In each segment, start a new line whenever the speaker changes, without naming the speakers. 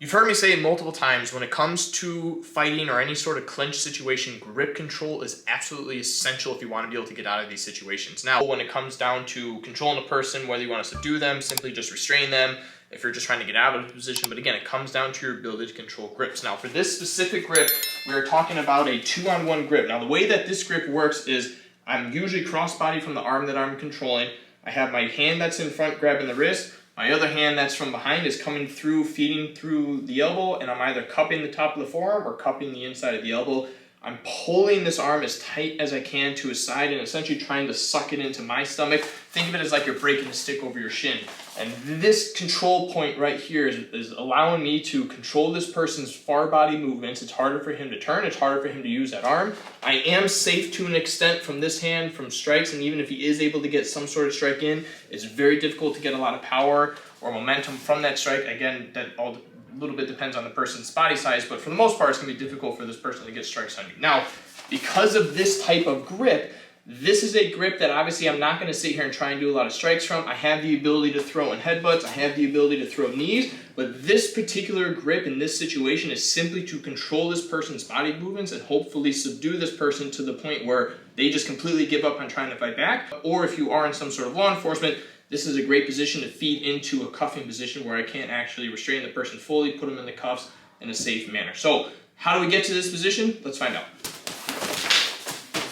You've heard me say multiple times, when it comes to fighting or any sort of clinch situation, grip control is absolutely essential if you want to be able to get out of these situations. Now, when it comes down to controlling a person, whether you want to subdue them, simply just restrain them, if you're just trying to get out of a position, but again, it comes down to your ability to control grips. Now, for this specific grip, we're talking about a 2-on-1 grip. Now, the way that this grip works is I'm usually cross-body from the arm that I'm controlling. I have my hand that's in front grabbing the wrist. My other hand that's from behind is coming through, feeding through the elbow, and I'm either cupping the top of the forearm or cupping the inside of the elbow. I'm pulling this arm as tight as I can to his side and essentially trying to suck it into my stomach. Think of it as like you're breaking a stick over your shin. And this control point right here is allowing me to control this person's far body movements. It's harder for him to turn. It's harder for him to use that arm. I am safe to an extent from this hand from strikes, and even if he is able to get some sort of strike in, it's very difficult to get a lot of power or momentum from that strike. Again, that all a little bit depends on the person's body size, but for the most part, it's going to be difficult for this person to get strikes on you. Now, because of this type of grip, this is a grip that obviously I'm not going to sit here and try and do a lot of strikes from. I have the ability to throw in headbutts. I have the ability to throw knees, but this particular grip in this situation is simply to control this person's body movements and hopefully subdue this person to the point where they just completely give up on trying to fight back. Or if you are in some sort of law enforcement, this is a great position to feed into a cuffing position where I can't actually restrain the person fully, put them in the cuffs in a safe manner. So how do we get to this position? Let's find out.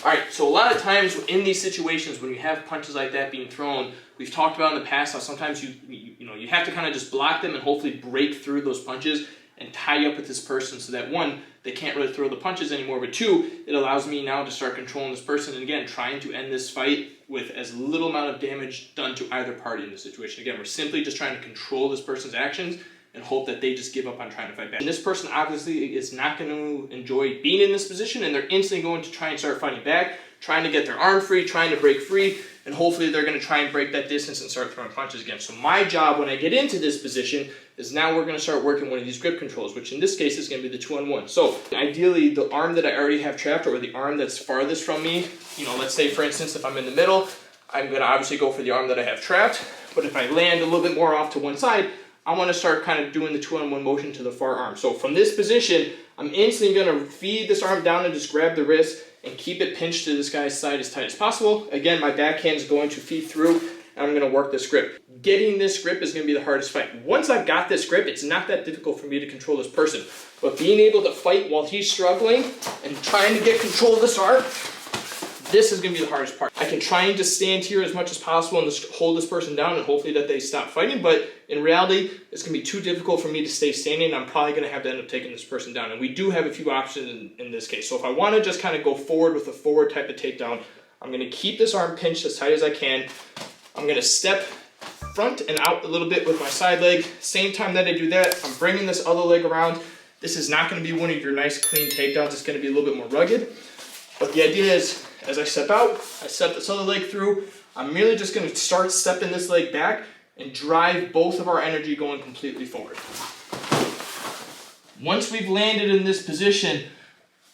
All right, so a lot of times in these situations when you have punches like that being thrown, we've talked about in the past how sometimes you have to kind of just block them and hopefully break through those punches and tie up with this person so that one, they can't really throw the punches anymore, but two, it allows me now to start controlling this person and again, trying to end this fight with as little amount of damage done to either party in this situation. Again, we're simply just trying to control this person's actions and hope that they just give up on trying to fight back. And this person obviously is not going to enjoy being in this position, and they're instantly going to try and start fighting back, trying to get their arm free, trying to break free, and hopefully they're going to try and break that distance and start throwing punches again. So my job when I get into this position is now we're going to start working one of these grip controls, which in this case is going to be the 2-on-1. So ideally the arm that I already have trapped or the arm that's farthest from me, let's say for instance if I'm in the middle, I'm going to obviously go for the arm that I have trapped, but if I land a little bit more off to one side, I want to start kind of doing the 2-on-1 motion to the far arm. So from this position, I'm instantly going to feed this arm down and just grab the wrist and keep it pinched to this guy's side as tight as possible. Again, my backhand is going to feed through and I'm going to work this grip. Getting this grip is going to be the hardest fight. Once I've got this grip, it's not that difficult for me to control this person. But being able to fight while he's struggling and trying to get control of this arm, this is going to be the hardest part. I can try and just stand here as much as possible and just hold this person down and hopefully that they stop fighting, but in reality, it's going to be too difficult for me to stay standing. I'm probably going to have to end up taking this person down, and we do have a few options in this case. So if I want to just kind of go forward with a forward type of takedown, I'm going to keep this arm pinched as tight as I can. I'm going to step front and out a little bit with my side leg. Same time that I do that, I'm bringing this other leg around. This is not going to be one of your nice clean takedowns. It's going to be a little bit more rugged, but the idea is, as I step out, I step this other leg through. I'm merely just going to start stepping this leg back and drive both of our energy going completely forward. Once we've landed in this position,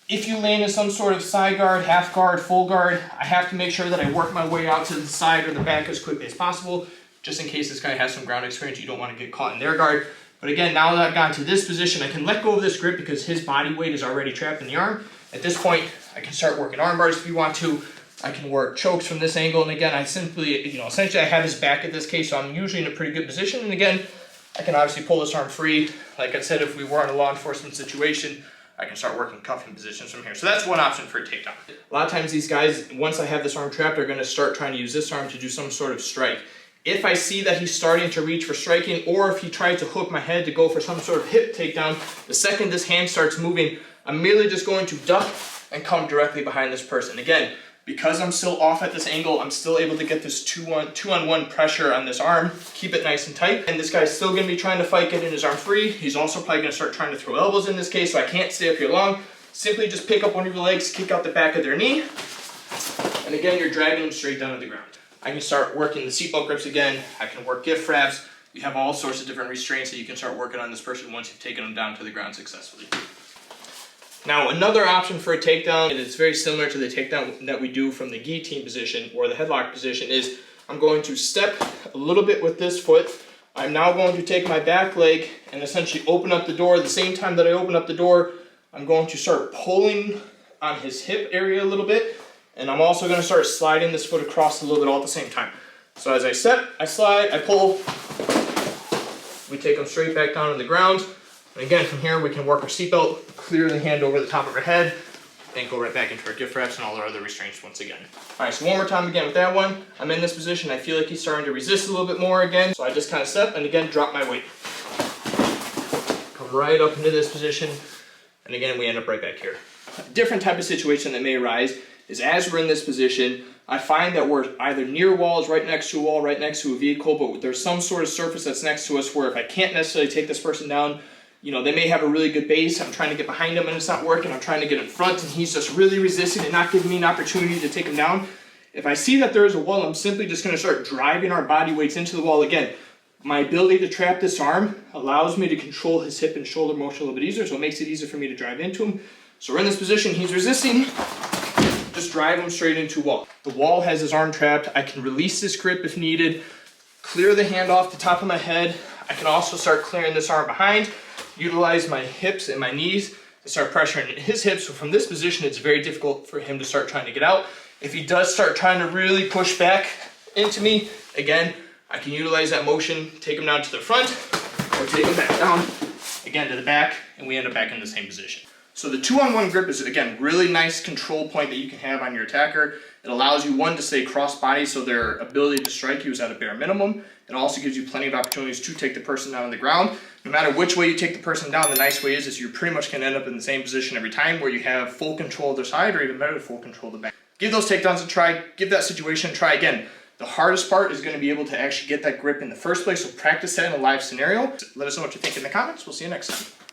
if you land in some sort of side guard, half guard, full guard, I have to make sure that I work my way out to the side or the back as quickly as possible, just in case this guy has some ground experience. You don't want to get caught in their guard. But again, now that I've gotten to this position, I can let go of this grip because his body weight is already trapped in the arm. At this point, I can start working arm bars if you want to. I can work chokes from this angle. And again, I simply, essentially I have his back at this case, so I'm usually in a pretty good position. And again, I can obviously pull this arm free. Like I said, if we were in a law enforcement situation, I can start working cuffing positions from here. So that's one option for a takedown. A lot of times these guys, once I have this arm trapped, are going to start trying to use this arm to do some sort of strike. If I see that he's starting to reach for striking, or if he tries to hook my head to go for some sort of hip takedown, the second this hand starts moving, I'm merely just going to duck and come directly behind this person. Again, because I'm still off at this angle, I'm still able to get this 2-on-1 pressure on this arm, keep it nice and tight. And this guy's still going to be trying to fight getting his arm free. He's also probably going to start trying to throw elbows in this case, so I can't stay up here long. Simply just pick up one of your legs, kick out the back of their knee, and again, you're dragging them straight down to the ground. I can start working the seatbelt grips again. I can work gift wraps. You have all sorts of different restraints that you can start working on this person once you've taken them down to the ground successfully. Now, another option for a takedown, and it's very similar to the takedown that we do from the guillotine position or the headlock position, is I'm going to step a little bit with this foot. I'm now going to take my back leg and essentially open up the door. At the same time that I open up the door, I'm going to start pulling on his hip area a little bit, and I'm also going to start sliding this foot across a little bit all at the same time. So as I step, I slide, I pull, we take them straight back down on the ground. And again, from here we can work our seatbelt, clear the hand over the top of our head, and go right back into our gift wraps and all our other restraints once again. All right, so one more time again with that one. I'm in this position. I feel like he's starting to resist a little bit more again. So I just kind of step and again, drop my weight. Come right up into this position. And again, we end up right back here. A different type of situation that may arise is as we're in this position, I find that we're either near walls, right next to a wall, right next to a vehicle, but there's some sort of surface that's next to us where if I can't necessarily take this person down, you know, they may have a really good base. I'm trying to get behind him and it's not working. I'm trying to get in front and he's just really resisting and not giving me an opportunity to take him down. If I see that there is a wall, I'm simply just going to start driving our body weights into the wall. Again, my ability to trap this arm allows me to control his hip and shoulder motion a little bit easier, so it makes it easier for me to drive into him. So we're in this position, he's resisting, just drive him straight into a wall. The wall has his arm trapped. I can release this grip if needed, clear the hand off the top of my head. I can also start clearing this arm behind, utilize my hips and my knees to start pressuring his hips. So from this position, it's very difficult for him to start trying to get out. If he does start trying to really push back into me, again, I can utilize that motion, take him down to the front, or take him back down, again to the back, and we end up back in the same position. So the 2-on-1 grip is, again, really nice control point that you can have on your attacker. It allows you, one, to stay cross-body so their ability to strike you is at a bare minimum. It also gives you plenty of opportunities to take the person down on the ground. No matter which way you take the person down, the nice way is you pretty much can end up in the same position every time where you have full control of their side or even better, full control of the back. Give those takedowns a try, give that situation a try. Again, the hardest part is going to be able to actually get that grip in the first place, so practice that in a live scenario. Let us know what you think in the comments. We'll see you next time.